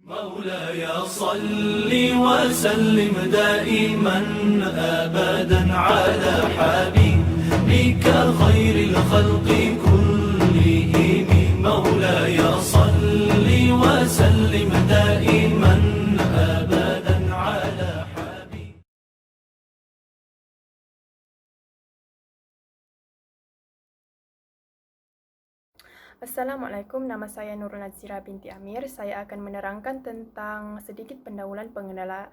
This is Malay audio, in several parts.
مولاي صل وسلم دائما أبدا على حبيبك خير الخلق كلهم مولاي صل وسلم دائما أبدا على حبيبك. Assalamualaikum, nama saya Nurul Nazira binti Amir. Saya akan menerangkan tentang sedikit pendahuluan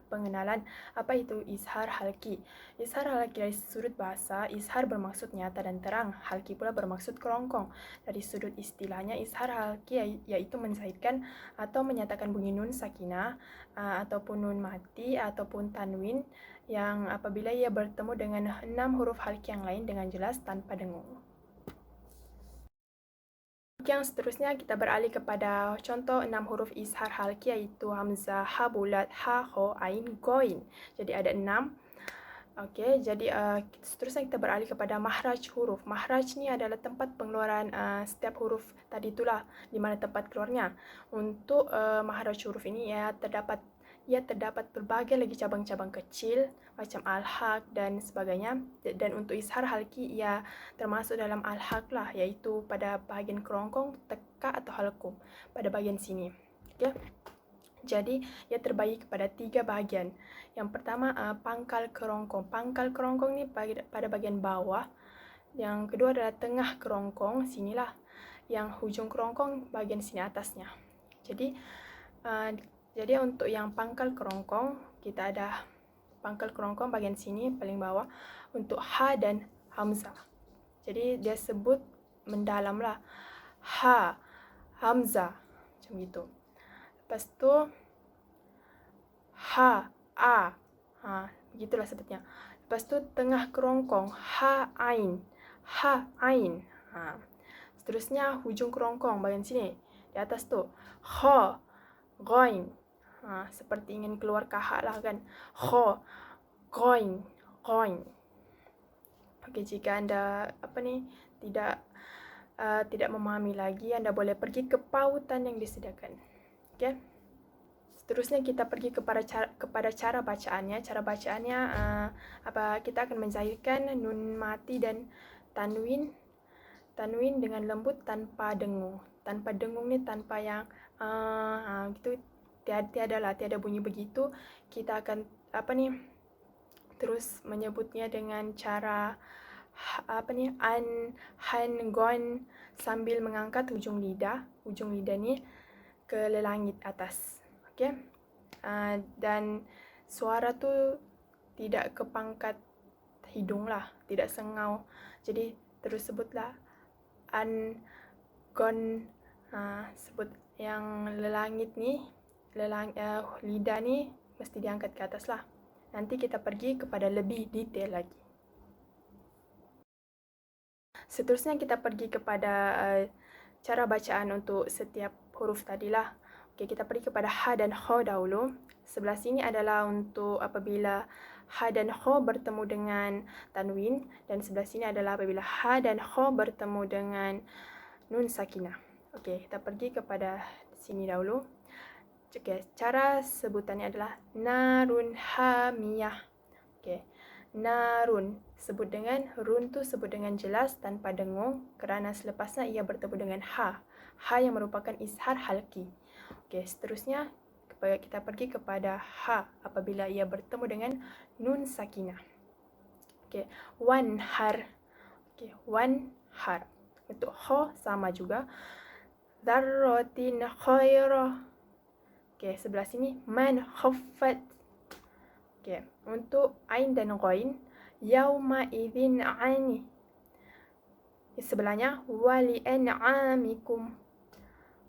pengenalan apa itu izhar halki. Izhar halki dari sudut bahasa, izhar bermaksud nyata dan terang, halki pula bermaksud kerongkong. Dari sudut istilahnya, izhar halki yaitu menzaidkan atau menyatakan bunyi nun sakinah ataupun nun mati ataupun tanwin yang apabila ia bertemu dengan 6 huruf halki yang lain dengan jelas tanpa dengung. Yang seterusnya kita beralih kepada contoh 6 huruf izhar halki yaitu hamzah, ha bulat, ha, ho, ain, goin. Jadi ada 6. Okey, jadi seterusnya kita beralih kepada mahraj huruf. Mahraj ni adalah tempat pengeluaran setiap huruf tadi itulah, di mana tempat keluarnya. Untuk mahraj huruf ini ia terdapat berbagai lagi cabang-cabang kecil macam al-haq dan sebagainya, dan untuk izhar halki ia termasuk dalam al-haq lah, iaitu pada bahagian kerongkong, teka atau halqum pada bahagian sini. Okey. Jadi ia terbagi kepada 3 bahagian. Yang pertama pangkal kerongkong. Pangkal kerongkong ni pada bahagian bawah. Yang kedua adalah tengah kerongkong, sinilah. Yang hujung kerongkong bahagian sini atasnya. Jadi untuk yang pangkal kerongkong, kita ada pangkal kerongkong bahagian sini paling bawah untuk ha dan hamzah. Jadi dia sebut mendalam lah. Ha, hamzah, macam gitu. Lepas tu ha, a. Begitulah sebutnya. Lepas tu tengah kerongkong, ha, ain. Ha, ain. Seterusnya hujung kerongkong bahagian sini. Di atas tu kha, ghain. Seperti ingin keluar kahak lah kan. Kha, ghain, ghain. Okey, jika anda tidak memahami lagi, anda boleh pergi ke pautan yang disediakan. Okey. Seterusnya kita pergi kepada cara bacaannya. Cara bacaannya kita akan menzahirkan nun mati dan tanwin dengan lembut tanpa dengung. Tanpa dengung ni tanpa yang gitu, tiada bunyi begitu. Kita akan terus menyebutnya dengan cara han, gon sambil mengangkat ujung lidah ni ke langit atas. Okey. Dan suara tu tidak ke pangkat hidung lah, tidak sengau. Jadi terus sebutlah an, gon, sebut yang lelangit ni, lidah ni mesti diangkat ke atas lah. Nanti kita pergi kepada lebih detail lagi. Seterusnya kita pergi kepada cara bacaan untuk setiap huruf tadilah. Okey, kita pergi kepada ha dan kha dahulu. Sebelah sini adalah untuk apabila ha dan kha bertemu dengan tanwin, dan sebelah sini adalah apabila ha dan kha bertemu dengan nun sakinah. Okey, kita pergi kepada sini dahulu. Okey, cara sebutannya adalah narun hamiyah. Okey. Narun sebut dengan run tu sebut dengan jelas tanpa dengung kerana selepasnya ia bertemu dengan ha. Ha yang merupakan izhar halki. Okey, seterusnya kita pergi kepada ha apabila ia bertemu dengan nun sakinah. Okey, wanhar. Okey, wanhar. Untuk ha sama juga. Dzarratin khairah. Okey, sebelah sini man khaffat. Okey, untuk ain dan ghain, yauma idzin ani. Sebelahnya wali an'amikum.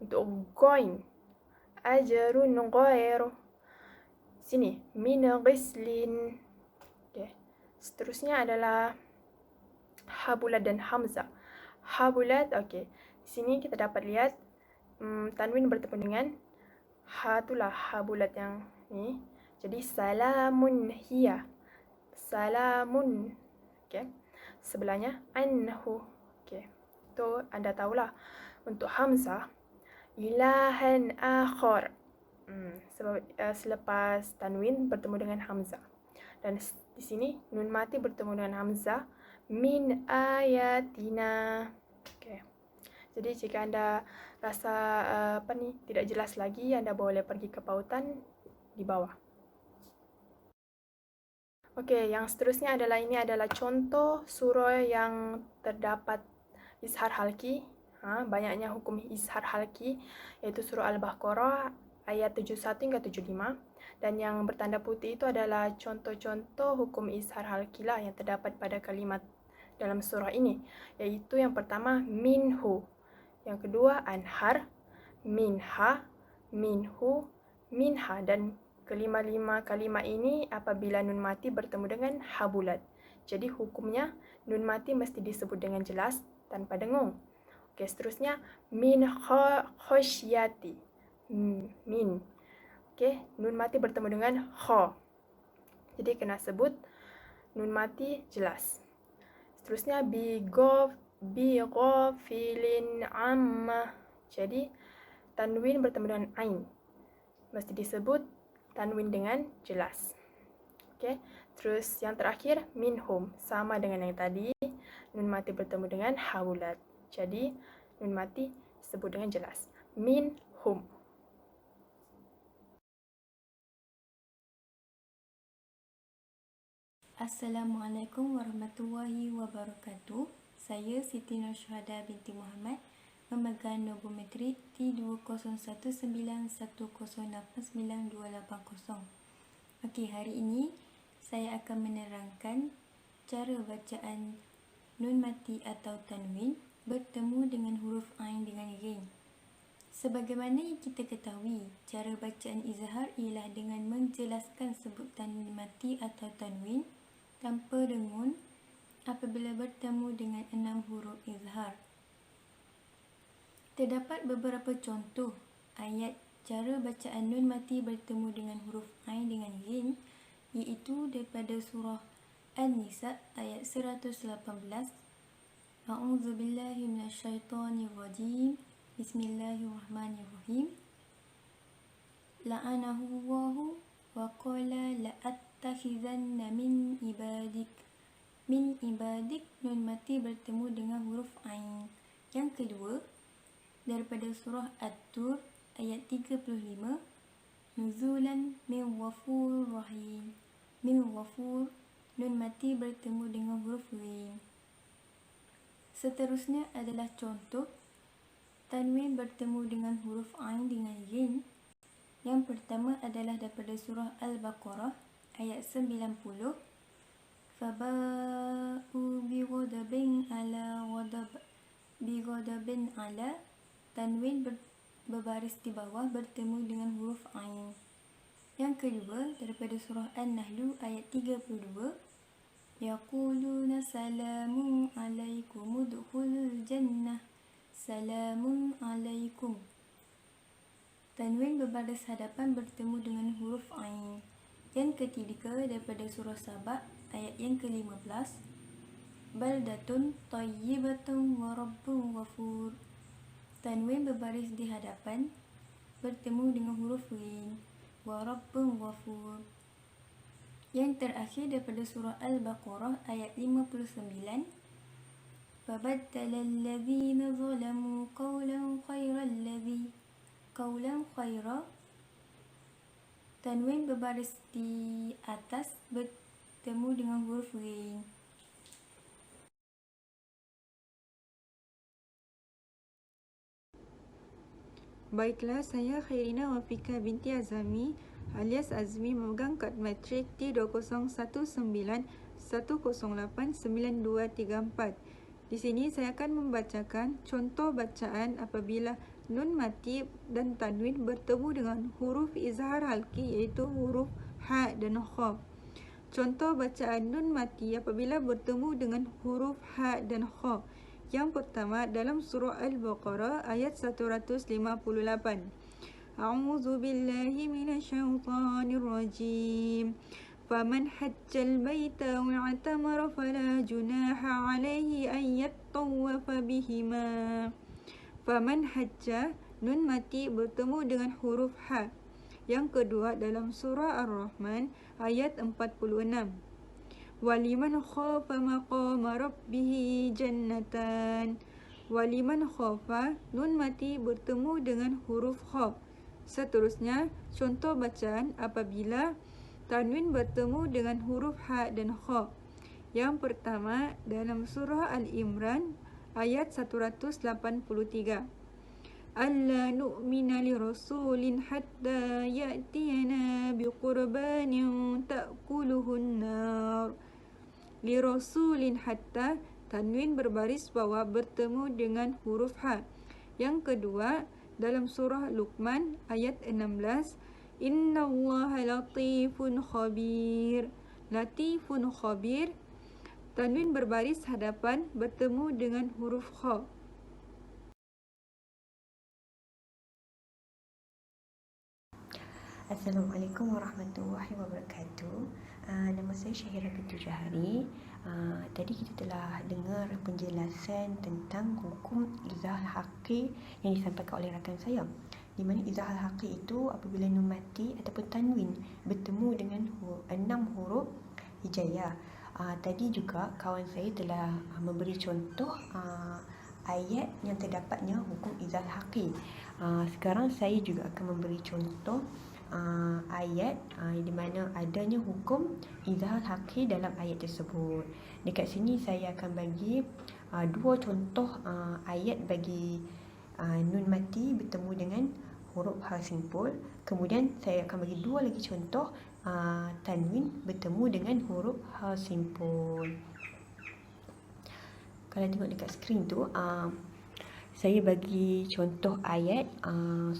Untuk ghain, ajrun ghairu. Sini min ghislin. Okey. Seterusnya adalah ha bulat dan hamzah. Ha bulat, okey. Di sini kita dapat lihat tanwin bertemu dengan ha itulah ha bulat yang ni. Jadi salamun hiya. Salamun. Okey. Sebelahnya anhu. Okey. Tu anda tahulah. Untuk hamzah ilahan akhar. Selepas tanwin bertemu dengan hamzah. Dan di sini nun mati bertemu dengan hamzah, min ayatina. Okay. Jadi jika anda rasa tidak jelas lagi, anda boleh pergi ke pautan di bawah. Okey, yang seterusnya ini adalah contoh surah yang terdapat izhar halki. Banyaknya hukum izhar halki, iaitu surah Al-Baqarah ayat 71 hingga 75. Dan yang bertanda putih itu adalah contoh-contoh hukum izhar halki lah yang terdapat pada kalimat dalam surah ini. Iaitu yang pertama, minhu. Yang kedua, anhar, minha, minhu, minha. Dan kelima-lima kalimat ini apabila nun mati bertemu dengan ha bulat. Jadi hukumnya nun mati mesti disebut dengan jelas tanpa dengung. Okey, seterusnya min khosyati. Min. Okey, nun mati bertemu dengan kha. Jadi kena sebut nun mati jelas. Seterusnya bi ghafilin amma. Jadi tanwin bertemu dengan ain. Mesti disebut tanwin dengan jelas. Okey. Terus yang terakhir minhum, sama dengan yang tadi, nun mati bertemu dengan ha bulat. Jadi nun mati disebut dengan jelas. Minhum. Assalamualaikum warahmatullahi wabarakatuh. Saya Siti Nursyahada binti Muhammad, memegang nombor metrik T20191089280. Okey, hari ini saya akan menerangkan cara bacaan nun mati atau tanwin bertemu dengan huruf ain dengan ghain. Sebagaimana yang kita ketahui, cara bacaan izhar ialah dengan menjelaskan sebutan nun mati atau tanwin tanpa dengun apabila bertemu dengan 6 huruf izhar. Terdapat beberapa contoh ayat cara bacaan nun mati bertemu dengan huruf ain dengan ghain, iaitu daripada surah An-Nisa ayat 118. A'udzubillahi minasyaitonirrajim. Bismillahirrahmanirrahim. La'anahullahu wa qala la'attakhizanna min ibadik. Min ibadik, nun mati bertemu dengan huruf ain. Yang kedua, daripada surah At-Tur ayat 35, nuzulan min ghafur rahim. Min ghafur, nun mati bertemu dengan huruf ghain. Seterusnya adalah contoh tanwin bertemu dengan huruf ain dengan ghain. Yang pertama adalah daripada surah Al-Baqarah ayat 90. Faba'u bighadabin ala ghadab. Bighadabin ala, tanwin berbaris di bawah bertemu dengan huruf ain. Yang kedua daripada surah An-Nahl ayat 32. Yaquluna salamun alaikum udkhulul jannah. Salamun alaikum, tanwin berbaris hadapan bertemu dengan huruf ain. Yang ketiga daripada surah Saba ayat yang ke-15. Baldatun tayyibatun wa rabbun ghafur, tanwin berbaris di hadapan bertemu dengan huruf ghain. Wa rabbun ghafur. Yang terakhir daripada surah Al-Baqarah ayat 59. Fabaddala alladhina zalamu qawlan khayra, tanwin berbaris di atas bertemu dengan huruf ghain. Baiklah, saya Khairina Wafika binti Azami alias Azmi, memegang kad matrik T20191089234. Di sini saya akan membacakan contoh bacaan apabila nun mati dan tanwin bertemu dengan huruf izhar halki, iaitu huruf ha dan kha. Contoh bacaan nun mati apabila bertemu dengan huruf ha dan kha. Yang pertama dalam surah Al-Baqarah ayat 158. A'udzu billahi minasyaitonir rajim. Faman hajjal baita wa i'tamara fala junaha 'alaihi an yattawafa bihima. Faman hajja, nun mati bertemu dengan huruf ha. Yang kedua dalam surah Ar-Rahman ayat 46. Waliman khafa maqama rabbih jannatan. Waliman khafa, nun mati bertemu dengan huruf kha. Seterusnya, contoh bacaan apabila tanwin bertemu dengan huruf ha dan kha. Yang pertama dalam surah Al-Imran ayat 183. Alla nu'mina li rasulin hatta ya'tiyana biqurbanin ta'kuluhun nar. Li rasulin hatta, tanwin berbaris bawah bertemu dengan huruf ha. Yang kedua dalam surah Luqman ayat 16. Innallaha latifun khabir. Latifun khabir, tanwin berbaris hadapan bertemu dengan huruf kha. Assalamualaikum warahmatullahi wabarakatuh. Nama saya Syahira binti Jahari. Tadi kita telah dengar penjelasan tentang hukum izahal haqi yang disampaikan oleh rakan saya, di mana izahal haqi itu apabila nun mati ataupun tanwin bertemu dengan 6 huruf hijaiyah. Tadi juga kawan saya telah memberi contoh ayat yang terdapatnya hukum izahal haqi. Sekarang saya juga akan memberi contoh ayat di mana adanya hukum izahal haqi dalam ayat tersebut. Dekat sini saya akan bagi dua contoh ayat bagi nun mati bertemu dengan huruf ha simpul. Kemudian saya akan bagi dua lagi contoh tanwin bertemu dengan huruf ha simpul. Kalau tengok dekat skrin tu, saya bagi contoh ayat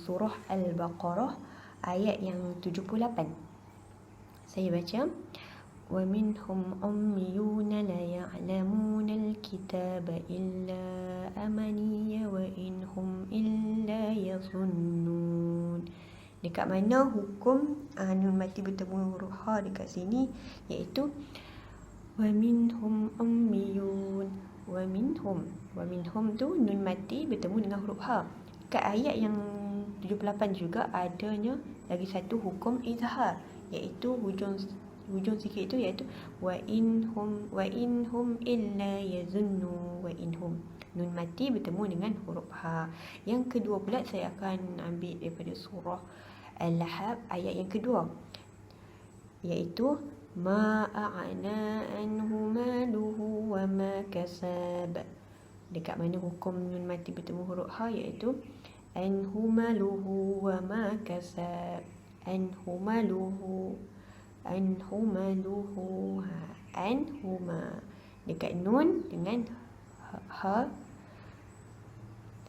surah Al-Baqarah ayat yang 78. Saya baca, wa minhum ummiyuna la ya'lamuna al-kitaba illa amaniya wa inhum illa yazunnun. Dekat mana hukum nun mati bertemu huruf ha dekat sini, iaitu wa minhum ummiyun. Wa minhum tu nun mati bertemu dengan huruf ha. Dekat ayat yang 78 juga adanya lagi satu hukum izhar, iaitu hujung sikit itu, iaitu wa inhum illa yazunnu. Wa inhum, nun mati bertemu dengan huruf ha. Yang kedua pula saya akan ambil daripada surah Al-Lahab ayat yang kedua, iaitu ma a'na anhu maluhu wa ma kasab. Dekat mana hukum nun mati bertemu huruf ha, iaitu anhumaluhu wa ma kasab. Anhumaluhu, anhuma. Dekat nun dengan ha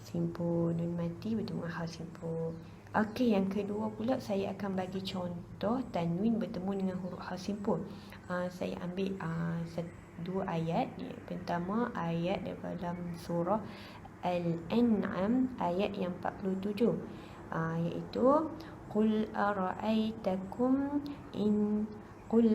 simpul, nun mati bertemu ha simpul. Okey, yang kedua pula saya akan bagi contoh tanwin bertemu dengan huruf ha simpul. Saya ambil dua ayat. Pertama ayat dalam surah Al-An'am ayat yang 47, iaitu Qul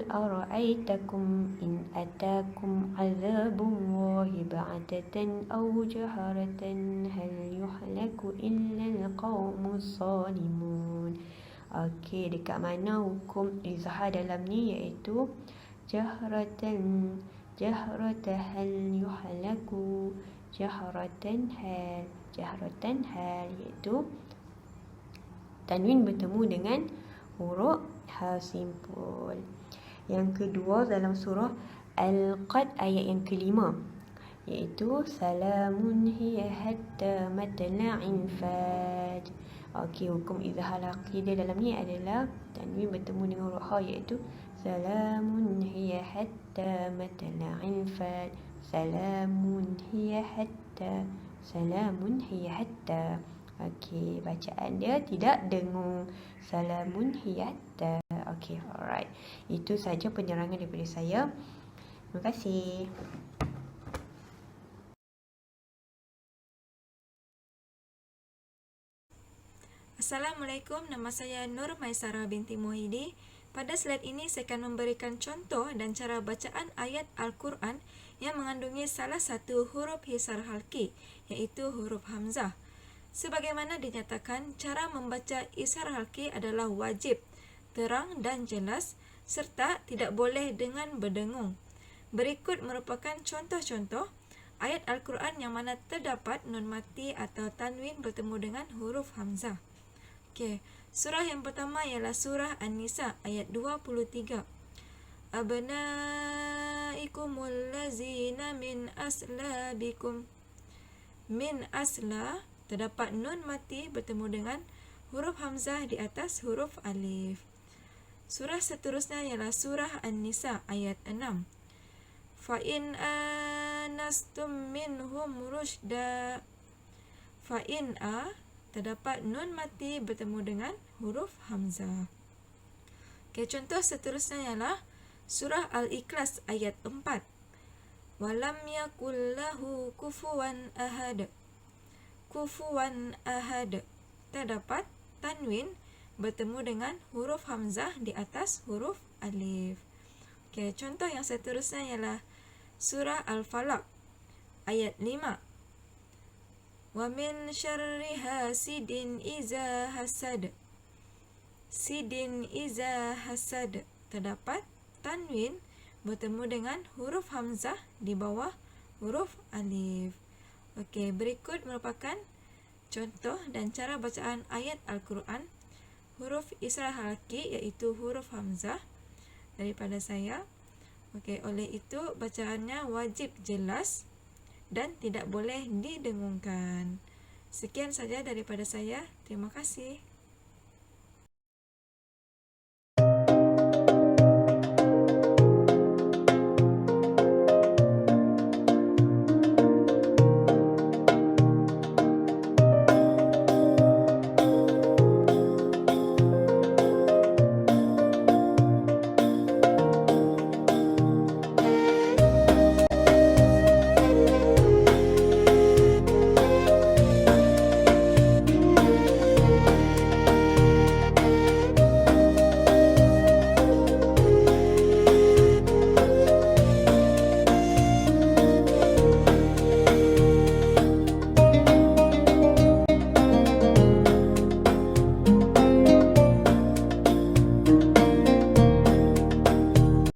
ara'aytakum in atakum azabullahi ba'datan aw jaharatan hal yuhlaku illa al-qawmus zalimun. Okey, dekat mana hukum izhar dalam ni, iaitu jahratan hal yuhlaku, jahratan hal, iaitu tanwin bertemu dengan huruf ha simpul. Yang kedua dalam surah Al-Qad ayat yang kelima, iaitu salamun hiya hatta matla'in fajr. Okey, hukum izhar haqi dia dalam ni adalah tanwin bertemu dengan huruf ha, iaitu salamun hiya hatta matla'in fajr. Salamun hiya hatta. Okey, bacaan dia tidak dengung. Salamun hiya hatta. Okey, alright. Itu saja penerangan daripada saya. Terima kasih. Assalamualaikum, nama saya Nur Maisara binti Muhyiddin. Pada slide ini saya akan memberikan contoh dan cara bacaan ayat Al-Quran yang mengandungi salah satu huruf hisar halki, iaitu huruf hamzah. Sebagaimana dinyatakan, cara membaca ishar halqi adalah wajib, terang dan jelas, serta tidak boleh dengan berdengung. Berikut merupakan contoh-contoh ayat Al-Quran yang mana terdapat nun mati atau tanwin bertemu dengan huruf hamzah. Okey, surah yang pertama ialah surah An-Nisa ayat 23. Abnaikumul lazina min aslabikum. Min asla terdapat nun mati bertemu dengan huruf hamzah di atas huruf alif. Surah seterusnya ialah surah An-Nisa ayat 6. Fa in anastum minhum rusyda. Fa in terdapat nun mati bertemu dengan huruf hamzah. Okey, contoh seterusnya ialah surah Al-Ikhlas ayat 4. Walam yakul lahu kufuwan ahad. Kufuwan ahad terdapat tanwin bertemu dengan huruf hamzah di atas huruf alif. Okey, contoh yang seterusnya ialah surah Al-Falaq ayat 5. Wa min syarri hasidin iza hasad. Sidin iza hasad terdapat tanwin bertemu dengan huruf hamzah di bawah huruf alif. Okey, berikut merupakan contoh dan cara bacaan ayat Al-Quran huruf ishar halqi iaitu huruf hamzah daripada saya. Okey, oleh itu bacaannya wajib jelas dan tidak boleh didengungkan. Sekian saja daripada saya. Terima kasih.